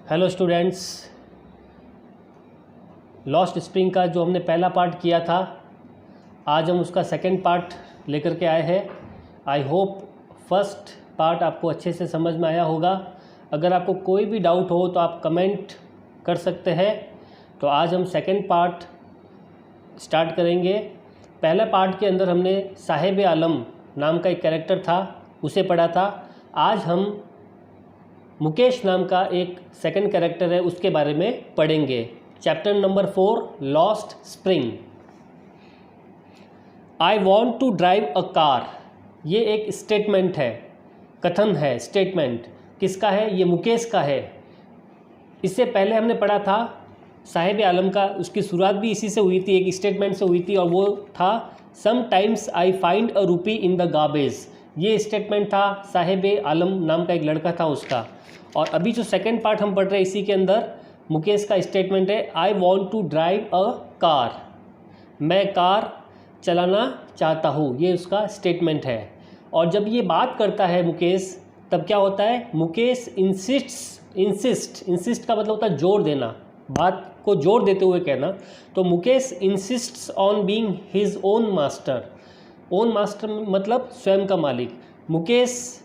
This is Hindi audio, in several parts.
हेलो स्टूडेंट्स, लॉस्ट स्प्रिंग का जो हमने पहला पार्ट किया था, आज हम उसका सेकंड पार्ट लेकर के आए हैं। आई होप फर्स्ट पार्ट आपको अच्छे से समझ में आया होगा। अगर आपको कोई भी डाउट हो तो आप कमेंट कर सकते हैं। तो आज हम सेकंड पार्ट स्टार्ट करेंगे। पहला पार्ट के अंदर हमने साहिब आलम नाम का एक कैरेक्टर था, उसे पढ़ा था। आज हम मुकेश नाम का एक सेकंड कैरेक्टर है, उसके बारे में पढ़ेंगे। Chapter number 4, lost spring. I want to drive a car, ये एक स्टेटमेंट है, कथन है। स्टेटमेंट किसका है? ये मुकेश का है। इससे पहले हमने पढ़ा था साहिब आलम का, उसकी शुरुआत भी इसी से हुई थी, एक स्टेटमेंट से हुई थी, और वो था समटाइम्स आई फाइंड अ रूपी इन द गार्बेज। ये स्टेटमेंट था साहिब आलम नाम का एक लड़का था उसका। और अभी जो सेकंड पार्ट हम पढ़ रहे हैं, इसी के अंदर मुकेश का स्टेटमेंट है I want to drive a car, मैं कार चलाना चाहता हूँ, ये उसका स्टेटमेंट है। और जब ये बात करता है मुकेश, तब क्या होता है? मुकेश इंसिस्ट का मतलब होता है जोर देना, बात को जोर देते हुए कहना। तो Mukesh इंसिस्ट्स on being his own master. Own master मतलब स्वयं का मालिक। मुकेश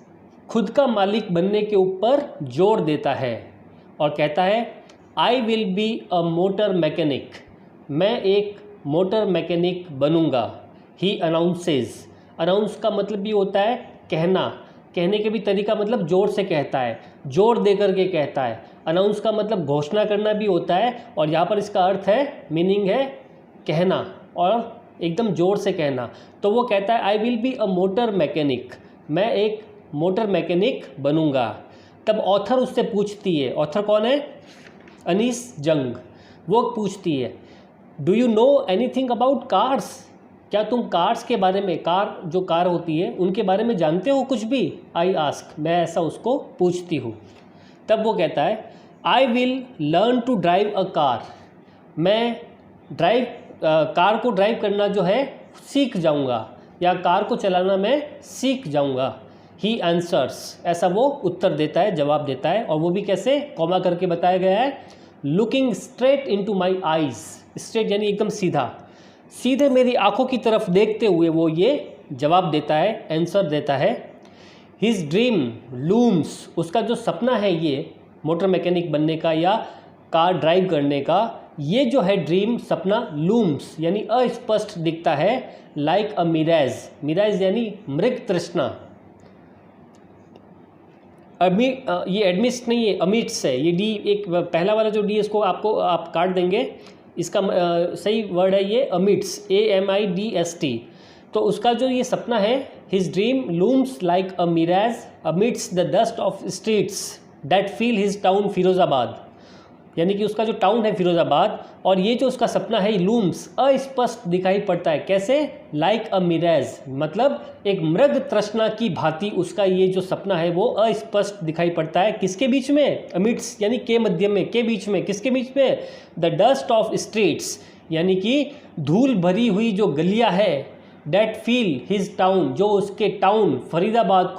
खुद का मालिक बनने के ऊपर जोर देता है और कहता है I will be a motor mechanic, मैं एक मोटर मैकेनिक बनूंगा। ही अनाउंसेस, अनाउंस का मतलब भी होता है कहना, कहने के भी तरीका मतलब जोर से कहता है, जोर दे करके कहता है। अनाउंस का मतलब घोषणा करना भी होता है, और यहाँ पर इसका अर्थ है, मीनिंग है कहना और एकदम जोर से कहना। तो वो कहता है I will be a motor mechanic, मैं एक मोटर मैकेनिक बनूंगा। तब ऑथर उससे पूछती है, ऑथर कौन है? अनीस जंग। वो पूछती है do you know anything about cars, क्या तुम कार्स के बारे में, कार जो कार होती है उनके बारे में जानते हो कुछ भी? आई आस्क, मैं ऐसा उसको पूछती हूँ। तब वो कहता है I will learn to drive a car, मैं कार को ड्राइव करना जो है सीख जाऊंगा, या कार को चलाना मैं सीख जाऊंगा। ही आंसर्स, ऐसा वो उत्तर देता है, जवाब देता है। और वो भी कैसे? कॉमा करके बताया गया है। Looking straight into my eyes, straight यानी एकदम सीधा, सीधे मेरी आंखों की तरफ देखते हुए वो ये जवाब देता है, आंसर देता है। हिज ड्रीम लूम्स, उसका जो सपना है ये मोटर मैकेनिक बनने का या कार ड्राइव करने का, ये जो है ड्रीम, सपना, लूम्स यानी अस्पष्ट दिखता है, लाइक अ मिराज, मिराज यानी मृग तृष्णा। ये एडमिस्ट नहीं है, अमिट्स है। ये डी, एक पहला वाला जो डी है इसको आप काट देंगे, इसका सही वर्ड है ये अमिट्स, AMIDST। तो उसका जो ये सपना है, his dream looms like a mirage amidst the dust of streets that fill his town Firozabad, यानी कि उसका जो टाउन है फिरोजाबाद, और ये जो उसका सपना है लूम्स, अस्पष्ट दिखाई पड़ता है। कैसे? लाइक अ मिराज, मतलब एक मृग तृष्णा की भांति उसका ये जो सपना है वो अस्पष्ट दिखाई पड़ता है। किसके बीच में? अमिट्स यानी के मध्य में, के बीच में, किसके बीच में? द डस्ट ऑफ स्ट्रीट्स, यानी कि धूल भरी हुई जो गलियां है, दैट फील हिज टाउन, जो उसके टाउन फिरोजाबाद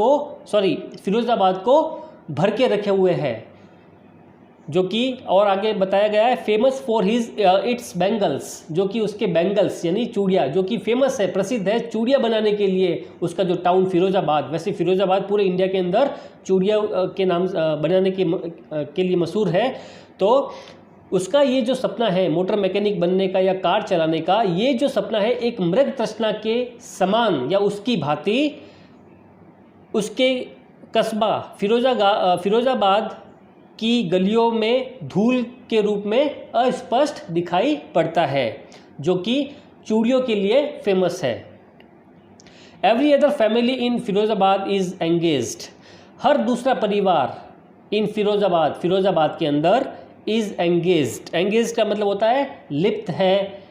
को भर के रखे हुए हैं, जो कि और आगे बताया गया है famous for his it's bangles, जो कि उसके बैंगल्स यानी चूड़िया, जो कि फेमस है, प्रसिद्ध है चूड़िया बनाने के लिए उसका जो टाउन फिरोजाबाद। वैसे फिरोजाबाद पूरे इंडिया के अंदर चूड़िया के नाम बनाने के लिए मशहूर है। तो उसका ये जो सपना है मोटर मैकेनिक बनने का या कार चलाने का, ये जो सपना है एक मृग तृष्णा के समान या उसकी भांति उसके कस्बा फिरोजाबाद की गलियों में धूल के रूप में अस्पष्ट दिखाई पड़ता है, जो कि चूड़ियों के लिए फेमस है। Every other family in Firozabad is engaged, हर दूसरा परिवार इन फिरोजाबाद के अंदर इज एंगेज्ड, एंगेज्ड का मतलब होता है लिप्त है,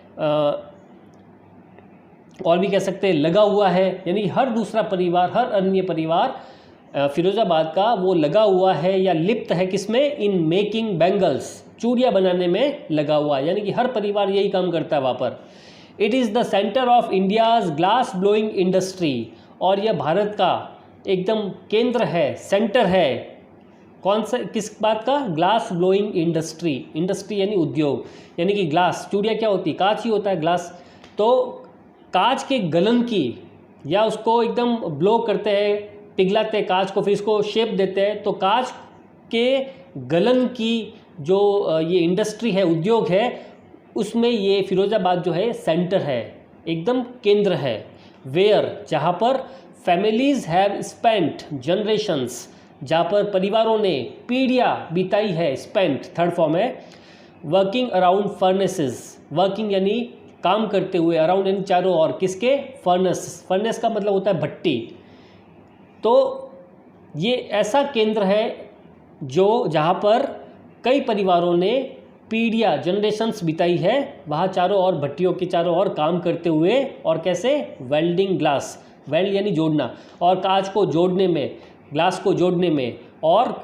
और भी कह सकते हैं लगा हुआ है, यानी हर दूसरा परिवार, हर अन्य परिवार फिरोजाबाद का वो लगा हुआ है या लिप्त है, किसमें? इन मेकिंग बैंगल्स, चूड़ियाँ बनाने में लगा हुआ है, यानी कि हर परिवार यही काम करता है वहाँ पर। It is the centre of India's glass blowing industry, और यह भारत का एकदम केंद्र है, सेंटर है कौन सा, किस बात का? Glass blowing industry. इंडस्ट्री यानी उद्योग, यानी कि ग्लास, चूड़िया क्या होती है? कांच ही होता है ग्लास। तो कांच के गलन की, या उसको एकदम ब्लो करते हैं, पिघलाते हैं कांच को, फिर इसको शेप देते हैं, तो कांच के गलन की जो ये इंडस्ट्री है, उद्योग है, उसमें ये फिरोज़ाबाद जो है सेंटर है, एकदम केंद्र है। वेयर, जहाँ पर फैमिलीज़ हैव स्पेंट जनरेशंस, जहाँ पर परिवारों ने पीढ़ियाँ बिताई है, स्पेंट थर्ड फॉर्म है। वर्किंग अराउंड फर्नेसेस, वर्किंग यानी काम करते हुए, अराउंड यानी चारों ओर, किसके? फर्नेस। फर्नेस का मतलब होता है भट्टी। तो ये ऐसा केंद्र है जहाँ पर कई परिवारों ने पीढ़ियाँ, जनरेशन्स बिताई है, वहाँ चारों ओर भट्टियों के चारों ओर काम करते हुए। और कैसे? वेल्डिंग ग्लास, वेल्ड यानी जोड़ना, और कांच को जोड़ने में, ग्लास को जोड़ने में, और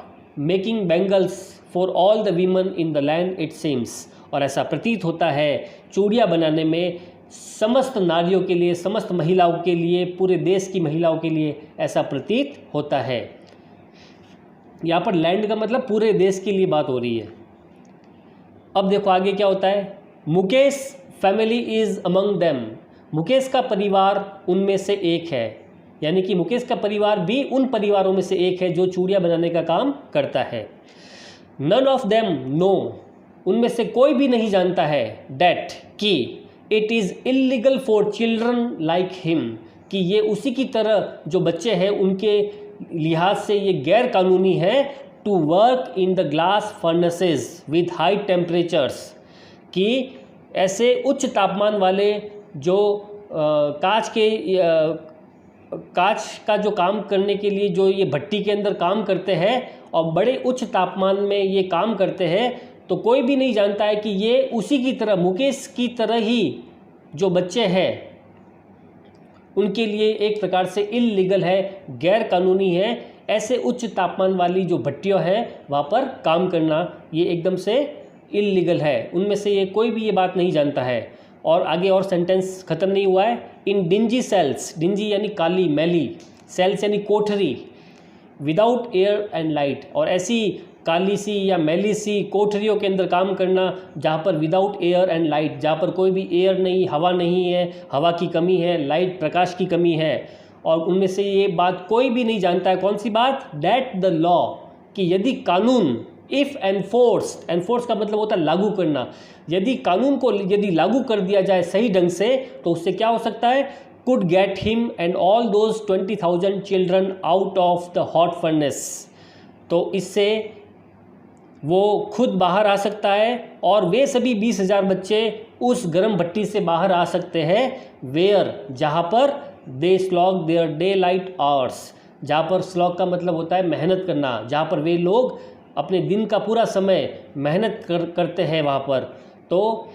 making bangles for all the women in the land it seems. और ऐसा प्रतीत होता है चूड़ियाँ बनाने में समस्त नारियों के लिए, समस्त महिलाओं के लिए, पूरे देश की महिलाओं के लिए ऐसा प्रतीत होता है। यहाँ पर लैंड का मतलब पूरे देश के लिए बात हो रही है। अब देखो आगे क्या होता है। Mukesh family is among them, Mukesh का परिवार उनमें से एक है, यानी कि मुकेश का परिवार भी उन परिवारों में से एक है जो चूड़ियाँ बनाने का काम करता है। नन ऑफ देम नो, उनमें से कोई भी नहीं जानता है, डैट कि it is illegal for children like him, कि ये उसी की तरह जो बच्चे हैं उनके लिहाज से ये गैर कानूनी है, to work in the glass furnaces with high temperatures, कि ऐसे उच्च तापमान वाले जो कांच का जो काम करने के लिए जो ये भट्टी के अंदर काम करते हैं और बड़े उच्च तापमान में ये काम करते हैं, तो कोई भी नहीं जानता है कि ये उसी की तरह, मुकेश की तरह ही जो बच्चे हैं उनके लिए एक प्रकार से इल्लीगल है, गैर कानूनी है, ऐसे उच्च तापमान वाली जो भट्टियाँ हैं वहाँ पर काम करना ये एकदम से इल्लीगल है। उनमें से ये कोई भी ये बात नहीं जानता है। और आगे और सेंटेंस ख़त्म नहीं हुआ है। इन डिंजी सेल्स, डिंजी यानी काली मैली, सेल्स यानी कोठरी, विदाउट एयर एंड लाइट, और ऐसी काली सी या मैली सी कोठरियों के अंदर काम करना जहाँ पर विदाउट एयर एंड लाइट, जहाँ पर कोई भी एयर नहीं, हवा नहीं है, हवा की कमी है, लाइट प्रकाश की कमी है। और उनमें से ये बात कोई भी नहीं जानता है, कौन सी बात? दैट द लॉ, कि यदि कानून, इफ़ एनफोर्स्ड, एनफोर्स का मतलब होता है लागू करना, यदि कानून को यदि लागू कर दिया जाए सही ढंग से, तो उससे क्या हो सकता है? Could get him and all those 20,000 children out of the hot furnace, तो इससे वो खुद बाहर आ सकता है और वे सभी 20,000 बच्चे उस गर्म भट्टी से बाहर आ सकते हैं। वेयर, जहाँ पर they slog their daylight hours, जहाँ पर स्लॉग का मतलब होता है मेहनत करना, जहाँ पर वे लोग अपने दिन का पूरा समय मेहनत करते हैं वहाँ पर। तो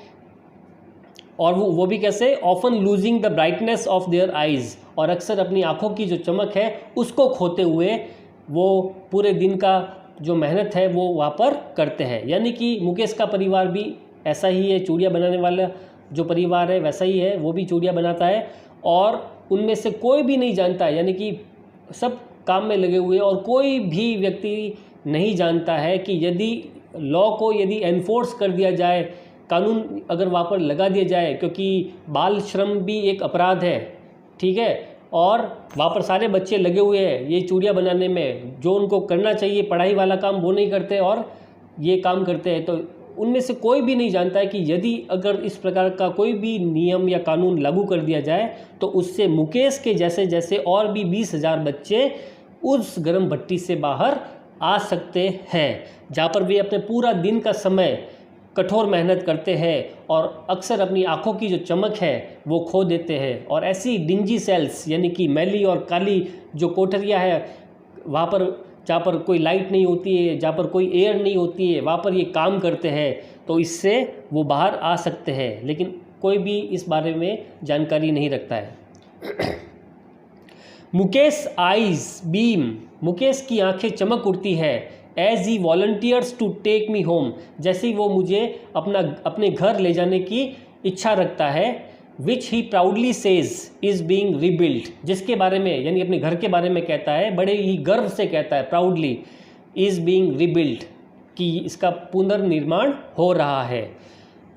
और वो भी कैसे? Often losing the brightness of their eyes, और अक्सर अपनी आँखों की जो चमक है उसको खोते हुए वो पूरे दिन का जो मेहनत है वो वहाँ पर करते हैं। यानी कि मुकेश का परिवार भी ऐसा ही है, चूड़ियाँ बनाने वाला जो परिवार है वैसा ही है, वो भी चूड़ियाँ बनाता है, और उनमें से कोई भी नहीं जानता है, यानी कि सब काम में लगे हुए, और कोई भी व्यक्ति नहीं जानता है कि यदि लॉ को यदि एनफोर्स कर दिया जाए, कानून अगर वहाँ पर लगा दिया जाए, क्योंकि बाल श्रम भी एक अपराध है, ठीक है, और वहाँ पर सारे बच्चे लगे हुए हैं ये चूड़ियाँ बनाने में, जो उनको करना चाहिए पढ़ाई वाला काम वो नहीं करते और ये काम करते हैं। तो उनमें से कोई भी नहीं जानता है कि यदि अगर इस प्रकार का कोई भी नियम या कानून लागू कर दिया जाए तो उससे मुकेश के जैसे जैसे और भी 20,000 बच्चे उस गर्म भट्टी से बाहर आ सकते हैं, जहाँ पर वे अपने पूरा दिन का समय कठोर मेहनत करते हैं और अक्सर अपनी आँखों की जो चमक है वो खो देते हैं। और ऐसी डिंजी सेल्स यानी कि मैली और काली जो कोठरियाँ हैं वहाँ पर, जहाँ पर कोई लाइट नहीं होती है, जहाँ पर कोई एयर नहीं होती है, वहाँ पर ये काम करते हैं, तो इससे वो बाहर आ सकते हैं, लेकिन कोई भी इस बारे में जानकारी नहीं रखता है। मुकेश आइज बीम, मुकेश की आंखें चमक उठती है, as he volunteers to take me home, जैसे ही वो मुझे अपने घर ले जाने की इच्छा रखता है, which he proudly says is being rebuild, जिसके बारे में यानी अपने घर के बारे में कहता है, बड़े ही गर्व से कहता है, प्राउडली, इज़ बीइंग रिबिल्ड, कि इसका पुनर्निर्माण हो रहा है।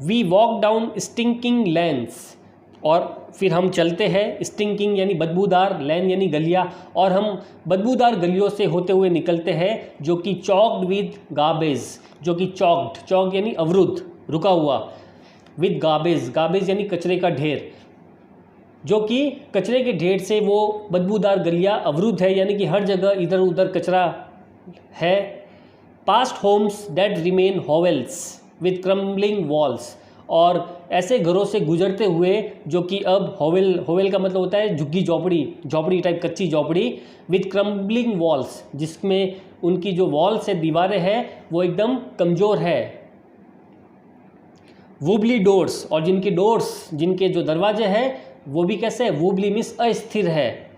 We walk down stinking lanes, और फिर हम चलते हैं, स्टिंकिंग यानी बदबूदार, लेन यानी गलियाँ, और हम बदबूदार गलियों से होते हुए निकलते हैं जो कि चॉक्ड विद गार्बेज, जो कि चॉक्ड यानी अवरुद्ध, रुका हुआ, विद गार्बेज यानी कचरे का ढेर, जो कि कचरे के ढेर से वो बदबूदार गलियाँ अवरुद्ध है, यानी कि हर जगह इधर उधर कचरा है। Past homes that remain hovels with crumbling walls, और ऐसे घरों से गुजरते हुए जो कि अब होवेल का मतलब होता है झुग्गी झोपड़ी टाइप कच्ची झोपड़ी, विद क्रम्बलिंग वॉल्स, जिसमें उनकी जो वॉल्स है, दीवारें हैं, वो एकदम कमज़ोर है। वुबली डोर्स, और जिनके जो दरवाजे हैं वो भी कैसे, वुबली मीन्स अस्थिर है।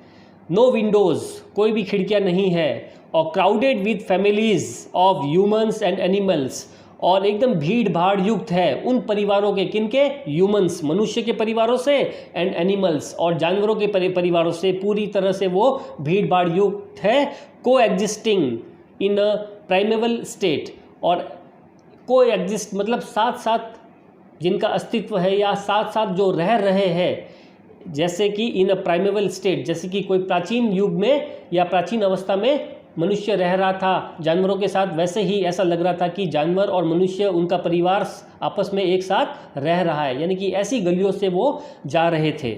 नो विंडोज़, कोई भी खिड़कियाँ नहीं है। और crowded with families of humans and animals, और एकदम भीड़ भाड़ युक्त है उन परिवारों के, किनके, ह्यूमन्स मनुष्य के परिवारों से, एंड एनिमल्स और जानवरों के परिवारों से, पूरी तरह से वो भीड़ भाड़ युक्त है। को एग्जिस्टिंग इन अ प्राइमेवल स्टेट, और को एग्जिस्ट मतलब साथ साथ जिनका अस्तित्व है या साथ साथ जो रह रहे हैं, जैसे कि इन अ प्राइमेवल स्टेट, जैसे कि कोई प्राचीन युग में या प्राचीन अवस्था में मनुष्य रह रहा था जानवरों के साथ, वैसे ही ऐसा लग रहा था कि जानवर और मनुष्य, उनका परिवार आपस में एक साथ रह रहा है, यानी कि ऐसी गलियों से वो जा रहे थे।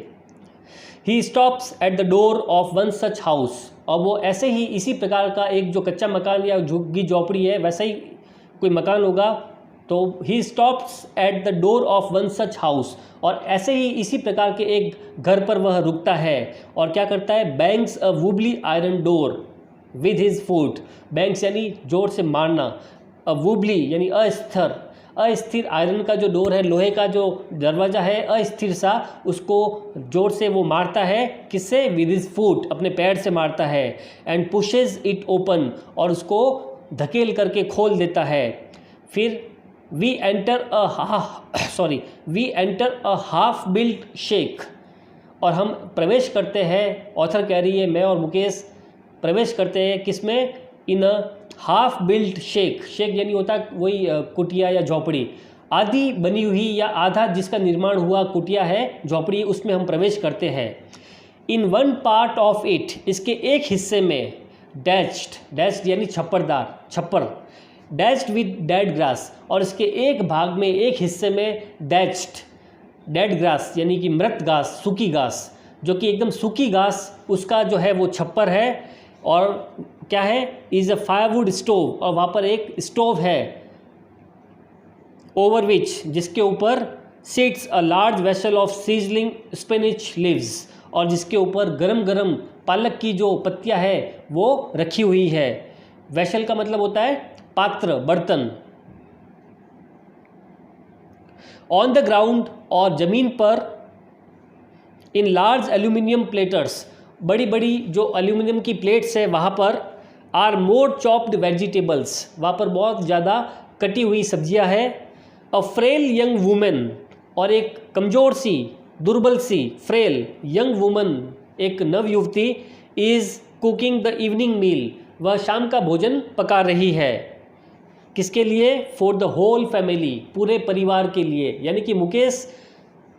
He stops at the door of one such house, और वो ऐसे ही इसी प्रकार का एक जो कच्चा मकान या झुग्गी झोपड़ी है, वैसा ही कोई मकान होगा, तो he stops at the door of one such house, और ऐसे ही इसी प्रकार के एक घर पर वह रुकता है, और क्या करता है, bangs a wobbly iron door with his foot, bangs यानी जोर से मारना, अ वुबली यानी अस्थिर आयरन का जो डोर है, लोहे का जो दरवाज़ा है अस्थिर सा, उसको जोर से वो मारता है, किससे, विद हिज फुट, अपने पैर से मारता है। एंड पुशेज इट ओपन, और उसको धकेल करके खोल देता है। फिर we enter a half built shack, और हम प्रवेश करते हैं, ऑथर कह रही है, मैं और मुकेश प्रवेश करते हैं किसमें, इन अ हाफ बिल्ट शेक यानी होता है वही कुटिया या झोपड़ी, आधी बनी हुई या आधा जिसका निर्माण हुआ कुटिया है, झोपड़ी, उसमें हम प्रवेश करते हैं। In one part of it, इसके एक हिस्से में, डैश्ड यानी छप्पर, डैश्ड विद डेड ग्रास, और इसके एक भाग में, एक हिस्से में डेड ग्रास यानी कि मृत घास, सूखी घास, जो कि एकदम सूखी घास, उसका जो है वो छप्पर है। और क्या है, इज़ अ फायरवुड स्टोव, और वहाँ पर एक स्टोव है, ओवर विच, जिसके ऊपर sits a large vessel of sizzling spinach leaves, और जिसके ऊपर गरम गरम पालक की जो पत्तियाँ है वो रखी हुई है। वेसल का मतलब होता है पात्र, बर्तन। ऑन द ग्राउंड, और ज़मीन पर, इन लार्ज एल्यूमिनियम प्लेटर्स, बड़ी बड़ी जो एल्यूमिनियम की प्लेट्स है, वहाँ पर आर मोर चॉप्ड वेजिटेबल्स, वहाँ पर बहुत ज़्यादा कटी हुई सब्जियाँ हैं। अ फ्रेल यंग वुमेन, और एक कमज़ोर सी, दुर्बल सी, फ्रेल यंग वुमन, एक नव युवती, इज़ कुकिंग द इवनिंग मील, वह शाम का भोजन पका रही है। किसके लिए, फॉर द होल फैमिली, पूरे परिवार के लिए। यानी कि मुकेश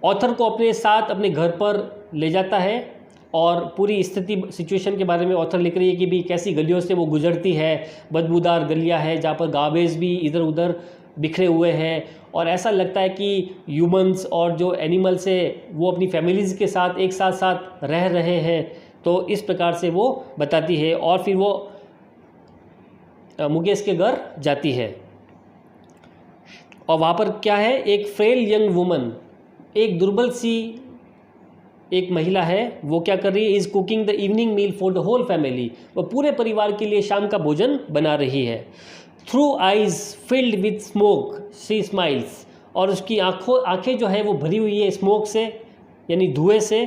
ऑथर को अपने साथ अपने घर पर ले जाता है, और पूरी सिचुएशन के बारे में ऑथर लिख रही है कि भी कैसी गलियों से वो गुजरती है, बदबूदार गलियां हैं जहाँ पर गार्बेज भी इधर उधर बिखरे हुए हैं, और ऐसा लगता है कि ह्यूमंस और जो एनिमल्स है वो अपनी फैमिलीज़ के साथ एक साथ रह रहे हैं। तो इस प्रकार से वो बताती है, और फिर वो मुकेश के घर जाती है, और वहाँ पर क्या है, एक फ्रेल यंग वुमन, एक दुर्बल सी एक महिला है, वो क्या कर रही है, is cooking the evening meal for the whole family, वो पूरे परिवार के लिए शाम का भोजन बना रही है। Through eyes filled with smoke she smiles, और उसकी आंखें जो है वो भरी हुई है स्मोक से यानी धुएं से,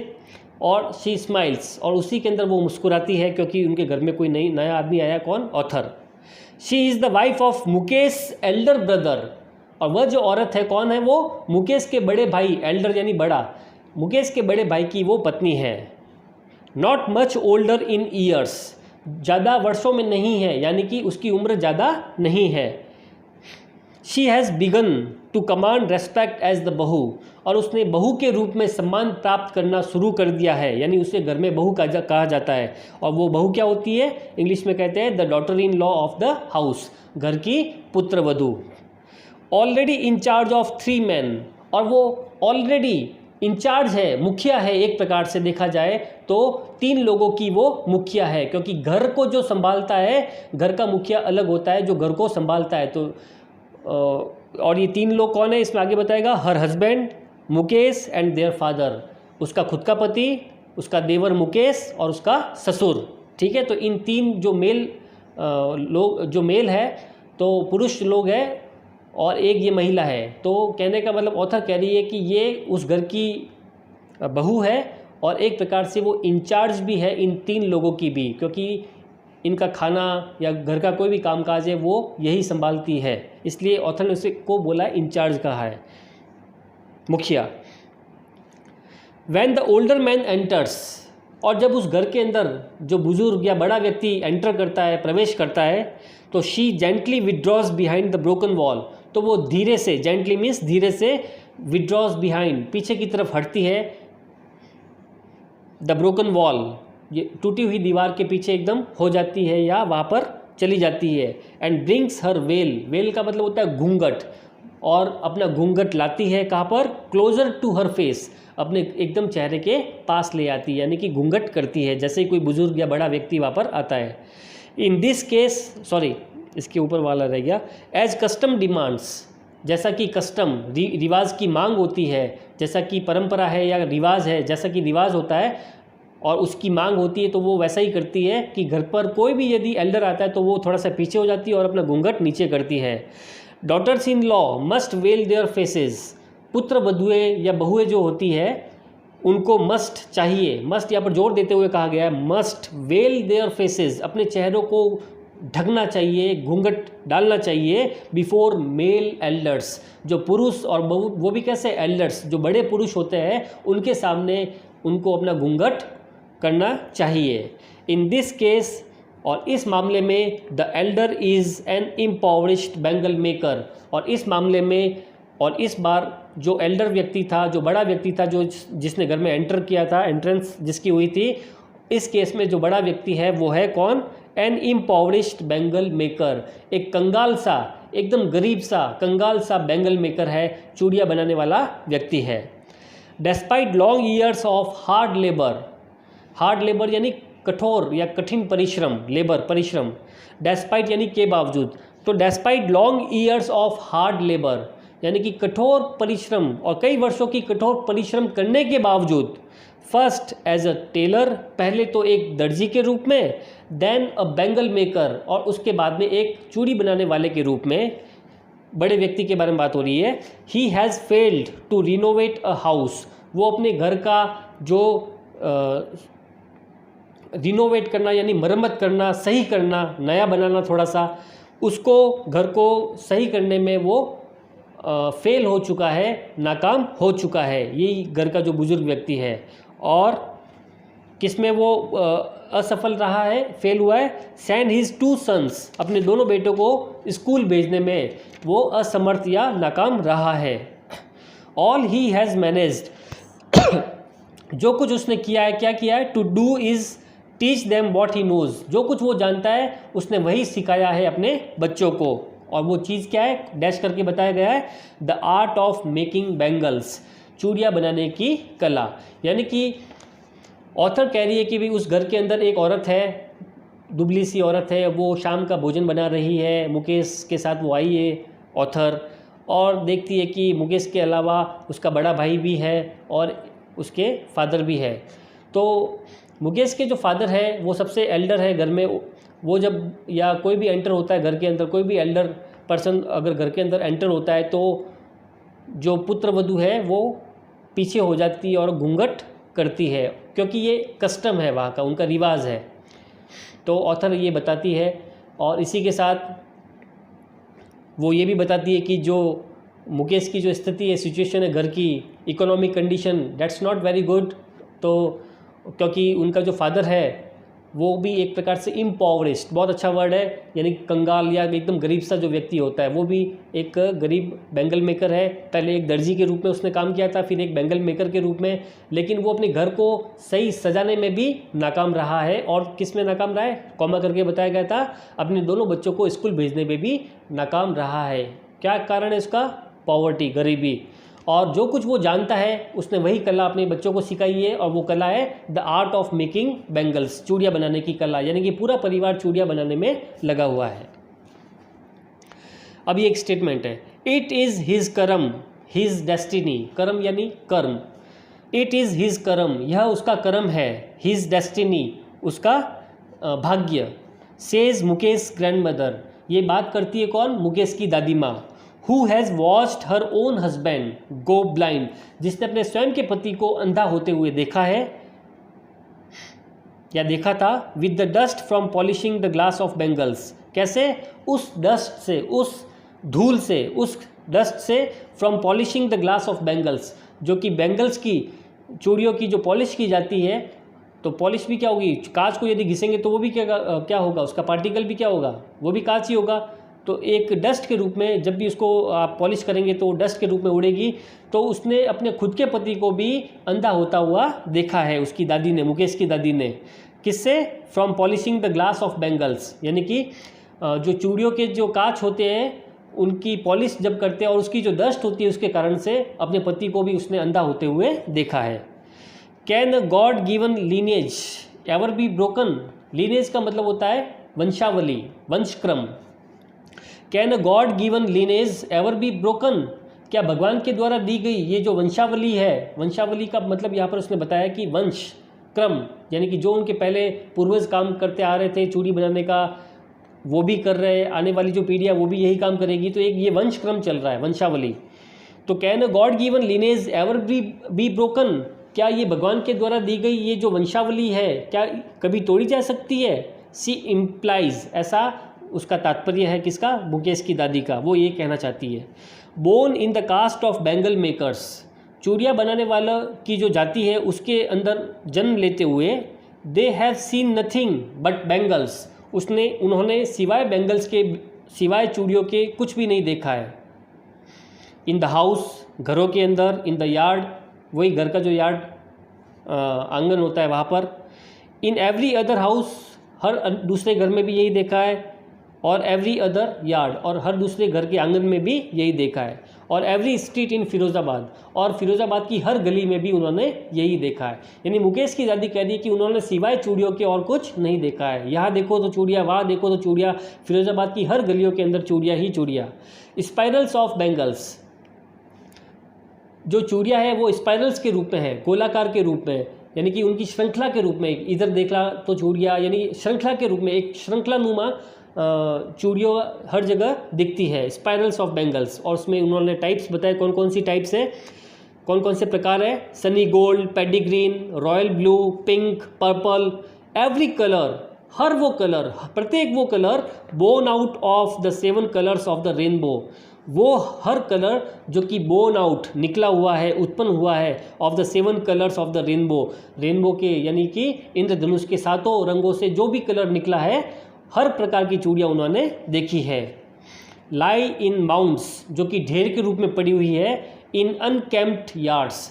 और शी स्माइल्स, और उसी के अंदर वो मुस्कुराती है क्योंकि उनके घर में कोई नया आदमी आया, कौन, author. She is the wife of Mukesh Elder brother, और वह जो औरत है कौन है, वो मुकेश के बड़े भाई, एल्डर यानी बड़ा, मुकेश के बड़े भाई की वो पत्नी है। Not much older in years, ज़्यादा वर्षों में नहीं है, यानी कि उसकी उम्र ज़्यादा नहीं है। She has begun to command respect as the bahu, और उसने बहू के रूप में सम्मान प्राप्त करना शुरू कर दिया है, यानी उसे घर में बहू कहा जाता है। और वो बहू क्या होती है, इंग्लिश में कहते हैं the daughter in law of the house, घर की पुत्र वधू। Already in charge of 3 men, और वो ऑलरेडी इंचार्ज है, मुखिया है, एक प्रकार से देखा जाए तो 3 लोगों की वो मुखिया है, क्योंकि घर को जो संभालता है, घर का मुखिया अलग होता है जो घर को संभालता है। तो और ये 3 लोग कौन है इसमें आगे बताएगा, her husband Mukesh and their father, उसका खुद का पति, उसका देवर मुकेश और उसका ससुर। ठीक है, तो इन 3 जो मेल है तो पुरुष लोग हैं और एक ये महिला है। तो कहने का मतलब ऑथर कह रही है कि ये उस घर की बहू है और एक प्रकार से वो इंचार्ज भी है इन 3 लोगों की भी, क्योंकि इनका खाना या घर का कोई भी कामकाज है वो यही संभालती है, इसलिए ऑथर ने उसे को बोला इंचार्ज कहा है, मुखिया। When the older man enters, और जब उस घर के अंदर जो बुजुर्ग या बड़ा व्यक्ति एंटर करता है, प्रवेश करता है, तो she gently withdraws behind the broken wall, तो वो धीरे से, जेंटली मीन्स धीरे से, विड्रॉज बिहाइंड पीछे की तरफ हटती है, द ब्रोकन वॉल ये टूटी हुई दीवार के पीछे एकदम हो जाती है या वहाँ पर चली जाती है। And brings her well, well का मतलब होता है घूंघट, और अपना घूंघट लाती है कहाँ पर, क्लोजर टू हर फेस, अपने एकदम चेहरे के पास ले आती है, यानी कि घूंघट करती है जैसे ही कोई बुजुर्ग या बड़ा व्यक्ति वहाँ पर आता है। इन दिस केस, सॉरी इसके ऊपर वाला रह गया, एज कस्टम डिमांड्स, जैसा कि कस्टम रिवाज की मांग होती है, जैसा कि परंपरा है या रिवाज है, जैसा कि रिवाज होता है और उसकी मांग होती है, तो वो वैसा ही करती है कि घर पर कोई भी यदि एल्डर आता है तो वो थोड़ा सा पीछे हो जाती है और अपना घूंघट नीचे करती है। Daughters in law must veil their faces, पुत्र वधुएं या बहुएं जो होती है उनको मस्ट चाहिए, मस्ट यहाँ पर जोर देते हुए कहा गया है, मस्ट वेल देयर फेसेस, अपने चेहरों को ढकना चाहिए, घूंघट डालना चाहिए, बिफोर मेल एल्डर्स, जो पुरुष और वो भी कैसे, एल्डर्स जो बड़े पुरुष होते हैं उनके सामने उनको अपना घूंघट करना चाहिए। इन दिस केस, और इस मामले में, the elder is an impoverished bangle maker, और इस मामले में, और इस बार जो एल्डर व्यक्ति था, जो बड़ा व्यक्ति था, जो जिसने घर में एंटर किया था, एंट्रेंस जिसकी हुई थी, इस केस में जो बड़ा व्यक्ति है वो है कौन, एन इम्पॉवरिश्ड बैंगल मेकर, एक कंगाल सा, एकदम गरीब सा, कंगाल सा बैंगल मेकर है, चूड़ियाँ बनाने वाला व्यक्ति है। Despite long years of hard labour, hard labour यानी कठोर या कठिन परिश्रम, लेबर परिश्रम, डेस्पाइट यानी के बावजूद, तो despite long years of hard labour यानी कि कठोर परिश्रम और कई वर्षों की कठोर परिश्रम करने के बावजूद, फर्स्ट एज अ टेलर, पहले तो एक दर्जी के रूप में, देन अ बैंगल मेकर, और उसके बाद में एक चूड़ी बनाने वाले के रूप में, बड़े व्यक्ति के बारे में बात हो रही है। He has failed to renovate a house, वो अपने घर का जो रिनोवेट करना यानी मरम्मत करना, सही करना, नया बनाना थोड़ा सा, उसको घर को सही करने में वो फेल हो चुका है, नाकाम हो चुका है, यही घर का जो बुजुर्ग व्यक्ति है। और किसमें वो असफल रहा है, फेल हुआ है, सेंड हिज 2 sons, अपने दोनों बेटों को स्कूल भेजने में वो असमर्थ या नाकाम रहा है। ऑल ही हैज़ मैनेज्ड, जो कुछ उसने किया है, क्या किया है, to do is teach them what he knows, जो कुछ वो जानता है उसने वही सिखाया है अपने बच्चों को, और वो चीज़ क्या है, डैश करके बताया गया है, the art of making bangles, चूड़ियाँ बनाने की कला। यानी कि ऑथर कह रही है कि भी उस घर के अंदर एक औरत है, दुबली सी औरत है, वो शाम का भोजन बना रही है, मुकेश के साथ वो आई है ऑथर, और देखती है कि मुकेश के अलावा उसका बड़ा भाई भी है और उसके फादर भी है। तो मुकेश के जो फादर है वो सबसे एल्डर है घर में, वो जब या कोई भी एंटर होता है घर के अंदर, कोई भी एल्डर पर्सन अगर घर के अंदर एंटर होता है तो जो पुत्र वधू है वो पीछे हो जाती है और घूंघट करती है, क्योंकि ये कस्टम है वहाँ का, उनका रिवाज है। तो ऑथर ये बताती है, और इसी के साथ वो ये भी बताती है कि जो मुकेश की जो स्थिति है, सिचुएशन है घर की, economic condition that's not very good, तो क्योंकि उनका जो फादर है वो भी एक प्रकार से इम्पॉवरिश्ड, बहुत अच्छा वर्ड है, यानी कंगाल या एकदम गरीब सा जो व्यक्ति होता है, वो भी एक गरीब बैंगल मेकर है। पहले एक दर्जी के रूप में उसने काम किया था, फिर एक बैंगल मेकर के रूप में, लेकिन वो अपने घर को सही सजाने में भी नाकाम रहा है। और किस में नाकाम रहा है, कॉमा करके बताया गया था, अपने दोनों बच्चों को स्कूल भेजने में भी नाकाम रहा है। क्या कारण है उसका, पॉवर्टी, गरीबी। और जो कुछ वो जानता है उसने वही कला अपने बच्चों को सिखाई है, और वो कला है the art of making bangles, चूड़ियाँ बनाने की कला, यानी कि पूरा परिवार चूड़ियाँ बनाने में लगा हुआ है। अब ये एक स्टेटमेंट है, इट इज़ हिज कर्म हिज डेस्टिनी, कर्म यानी कर्म, इट इज़ हिज कर्म, यह उसका कर्म है, हिज डेस्टिनी, उसका भाग्य, सेज मुकेश ग्रैंड मदर, ये बात करती है कौन, मुकेश की दादी माँ, who has watched her own husband go blind, जिसने अपने स्वयं के पति को अंधा होते हुए देखा है या देखा था, with the dust from polishing the glass of bangles, कैसे, उस डस्ट से, उस धूल से, उस डस्ट से, from polishing the glass of bangles, जो कि बैंगल्स की, चूड़ियों की जो पॉलिश की जाती है, तो पॉलिश भी क्या होगी, कांच को यदि घिसेंगे तो वो भी क्या होगा, उसका पार्टिकल भी क्या होगा, वो भी कांच ही होगा। तो एक डस्ट के रूप में जब भी उसको आप पॉलिश करेंगे तो डस्ट के रूप में उड़ेगी। तो उसने अपने खुद के पति को भी अंधा होता हुआ देखा है, उसकी दादी ने, मुकेश की दादी ने, किससे, from polishing the glass of bangles, यानी कि जो चूड़ियों के जो कांच होते हैं उनकी पॉलिश जब करते हैं और उसकी जो डस्ट होती है उसके कारण से अपने पति को भी उसने अंधा होते हुए देखा है। Can God given lineage ever be broken, lineage का मतलब होता है वंशावली, वंशक्रम। Can God given lineage ever be broken, क्या भगवान के द्वारा दी गई ये जो वंशावली है, वंशावली का मतलब यहाँ पर उसने बताया कि वंश क्रम, यानी कि जो उनके पहले पूर्वज काम करते आ रहे थे चूड़ी बनाने का, वो भी कर रहे हैं, आने वाली जो पीढ़ी है वो भी यही काम करेगी, तो एक ये वंश क्रम चल रहा है, वंशावली। तो can God given lineage ever be broken, क्या ये भगवान के द्वारा दी गई ये जो वंशावली है क्या कभी तोड़ी जा सकती है, सी इम्प्लाइज, ऐसा उसका तात्पर्य है किसका, मुकेश की दादी का, वो ये कहना चाहती है। Born in the caste of bangle makers, चूड़ियाँ बनाने वाला की जो जाति है उसके अंदर जन्म लेते हुए, they have seen nothing but bangles, उन्होंने सिवाय बैंगल्स के, सिवाय चूड़ियों के कुछ भी नहीं देखा है। इन द हाउस, घरों के अंदर, इन द यार्ड, वही घर का जो यार्ड आंगन होता है वहाँ पर, इन एवरी अदर हाउस, हर दूसरे घर में भी यही देखा है, और एवरी अदर यार्ड, और हर दूसरे घर के आंगन में भी यही देखा है, और एवरी स्ट्रीट इन फिरोज़ाबाद, और फिरोज़ाबाद की हर गली में भी उन्होंने यही देखा है। यानी मुकेश की दादी कह रही है कि उन्होंने सिवाय चूड़ियों के और कुछ नहीं देखा है, यहाँ देखो तो चूड़ियाँ, वहाँ देखो तो चूड़ियाँ, फिरोज़ाबाद की हर गलियों के अंदर चूड़ियाँ ही चूड़ियाँ। स्पाइरल्स ऑफ बैंगल्स, जो चूड़ियाँ है वो स्पाइरल्स के रूप में है, गोलाकार के रूप में, यानी कि उनकी श्रृंखला के रूप में, इधर देखला तो चूड़ियाँ, यानी श्रृंखला के रूप में, एक श्रृंखला नुमा चूड़ियों हर जगह दिखती है, स्पाइरल्स ऑफ बैंगल्स। और उसमें उन्होंने टाइप्स बताए, कौन कौन सी टाइप्स है, कौन कौन से प्रकार है, sunny gold, paddy green, royal blue, pink, purple, every colour, हर वो कलर, प्रत्येक वो colour, born out of the 7 colours of the rainbow, वो हर कलर जो कि बोर्न आउट, निकला हुआ है, उत्पन्न हुआ है, of the 7 colours of the rainbow, rainbow के यानी कि इंद्रधनुष के 7 रंगों से जो भी कलर निकला है, हर प्रकार की चूड़ियाँ उन्होंने देखी है। लाई इन माउंट्स, जो कि ढेर के रूप में पड़ी हुई है, इन अनकेम्प्ड यार्ड्स,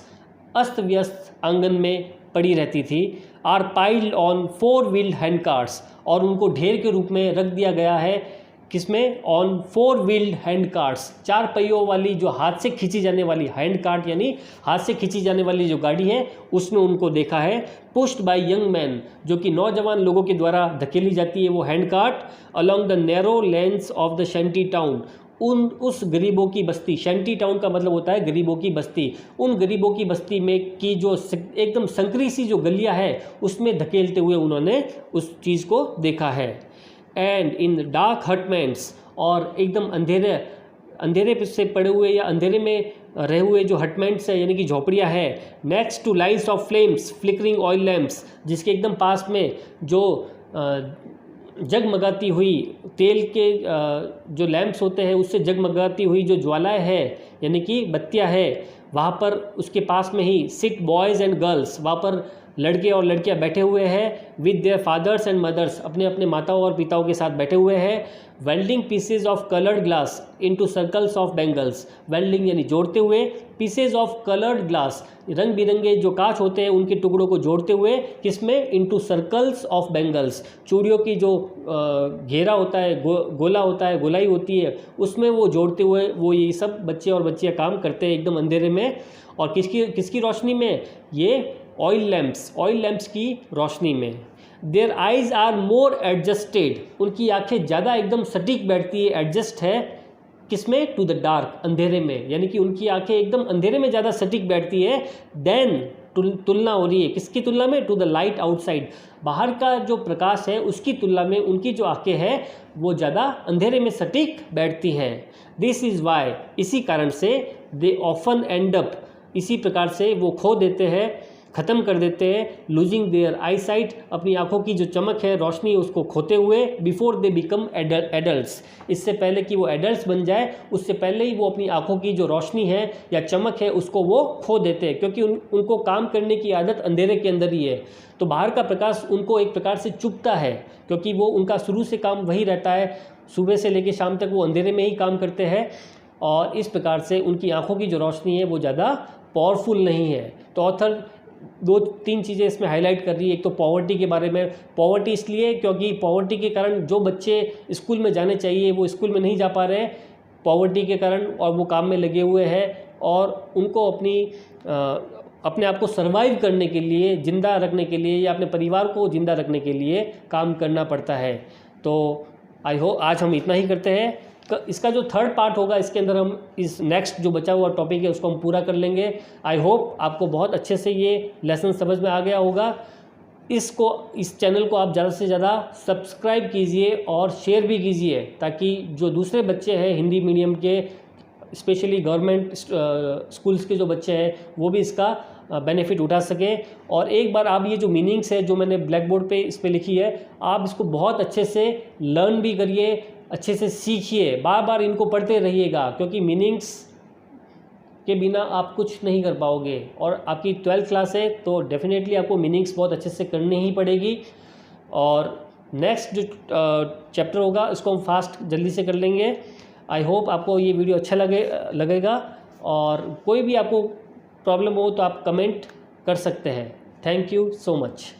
अस्त व्यस्त आंगन में पड़ी रहती थी, are piled on 4 wheeled hand carts, और उनको ढेर के रूप में रख दिया गया है, किसमें, ऑन 4 व्हील्ड हैंड कार्ट्स, 4 पहियों वाली जो हाथ से खींची जाने वाली, हैंड कार्ट यानी हाथ से खींची जाने वाली जो गाड़ी है, उसमें उनको देखा है। पुश्ड बाय यंग मैन, जो कि नौजवान लोगों के द्वारा धकेली जाती है वो hand cart, along the narrow lens of the shanty town, उस गरीबों की बस्ती, शैंटी टाउन का मतलब होता है गरीबों की बस्ती, उन गरीबों की बस्ती में की जो एकदम संकरी सी जो गलियाँ है उसमें धकेलते हुए उन्होंने उस चीज़ को देखा है। एंड इन डार्क हटमेंट्स, और एकदम अंधेरे से पड़े हुए या अंधेरे में रहे हुए जो हटमेंट्स है यानी कि झोपड़ियाँ है, next two lines of flames flickering oil lamps, जिसके एकदम पास में जो जगमगाती हुई तेल के जो लैंप्स होते हैं उससे जगमगाती हुई जो ज्वालाएँ है यानी कि बत्तियाँ है, वहाँ पर उसके पास में ही सिट बॉयज़ एंड गर्ल्स, वहाँ पर लड़के और लड़कियां बैठे हुए हैं with their fathers and mothers, अपने अपने माताओं और पिताओं के साथ बैठे हुए हैं। Welding pieces of coloured glass into circles of bangles, welding यानी जोड़ते हुए, पीसेज ऑफ कलर्ड ग्लास रंग बिरंगे जो कांच होते हैं उनके टुकड़ों को जोड़ते हुए, किसमें, इनटू सर्कल्स ऑफ बैंगल्स, चूड़ियों की जो घेरा होता है, गोला होता है, गोलाई होती है, उसमें वो जोड़ते हुए वो ये सब बच्चे और बच्चियाँ काम करते हैं एकदम अंधेरे में। और किसकी किसकी रोशनी में, ये ऑयल लैम्प्स की रोशनी में। Their eyes are more adjusted, उनकी आंखें ज़्यादा एकदम सटीक बैठती है, एडजस्ट है किसमें, टू द डार्क, अंधेरे में, यानी कि उनकी आंखें एकदम अंधेरे में ज़्यादा सटीक बैठती है। देन तुलना हो रही है किसकी तुलना में, टू द लाइट आउटसाइड, बाहर का जो प्रकाश है उसकी तुलना में उनकी जो आंखें हैं वो ज़्यादा अंधेरे में सटीक बैठती हैं। दिस इज़ वाई, इसी कारण से, दे ऑफन एंड अप, इसी प्रकार से वो खो देते हैं, ख़त्म कर देते हैं, लूजिंग देयर आई साइट, अपनी आंखों की जो चमक है, रोशनी, उसको खोते हुए, बिफोर दे बिकम एडल्ट्स, इससे पहले कि वो एडल्ट्स बन जाए उससे पहले ही वो अपनी आंखों की जो रोशनी है या चमक है उसको वो खो देते हैं, क्योंकि उनको काम करने की आदत अंधेरे के अंदर ही है। तो बाहर का प्रकाश उनको एक प्रकार से चुभता है, क्योंकि वो उनका शुरू से काम वही रहता है, सुबह से लेकर शाम तक वो अंधेरे में ही काम करते हैं, और इस प्रकार से उनकी आंखों की जो रोशनी है वो ज़्यादा पावरफुल नहीं है। तो ऑथर 2-3 चीज़ें इसमें हाईलाइट कर रही है। एक तो पॉवर्टी के बारे में, पॉवर्टी इसलिए क्योंकि पॉवर्टी के कारण जो बच्चे स्कूल में जाने चाहिए वो स्कूल में नहीं जा पा रहे हैं पॉवर्टी के कारण, और वो काम में लगे हुए हैं, और उनको अपने आप को सर्वाइव करने के लिए, ज़िंदा रखने के लिए, या अपने परिवार को ज़िंदा रखने के लिए काम करना पड़ता है। तो आई होप आज हम इतना ही करते हैं। इसका जो थर्ड पार्ट होगा इसके अंदर हम इस नेक्स्ट जो बचा हुआ टॉपिक है उसको हम पूरा कर लेंगे। आई होप आपको बहुत अच्छे से ये लेसन समझ में आ गया होगा। इस चैनल को आप ज़्यादा से ज़्यादा सब्सक्राइब कीजिए और शेयर भी कीजिए, ताकि जो दूसरे बच्चे हैं हिंदी मीडियम के, स्पेशली गवर्नमेंट स्कूल्स के जो बच्चे हैं, वो भी इसका बेनिफिट उठा सकें। और एक बार आप ये जो मीनिंग्स है जो मैंने ब्लैक बोर्ड पे इस पर लिखी है, आप इसको बहुत अच्छे से लर्न भी करिए, अच्छे से सीखिए, बार बार इनको पढ़ते रहिएगा, क्योंकि मीनिंग्स के बिना आप कुछ नहीं कर पाओगे। और आपकी 12th क्लास है तो डेफिनेटली आपको मीनिंग्स बहुत अच्छे से करनी ही पड़ेगी। और नेक्स्ट जो चैप्टर होगा उसको हम फास्ट जल्दी से कर लेंगे। आई होप आपको ये वीडियो अच्छा लगेगा, और कोई भी आपको प्रॉब्लम हो तो आप कमेंट कर सकते हैं। Thank you so much.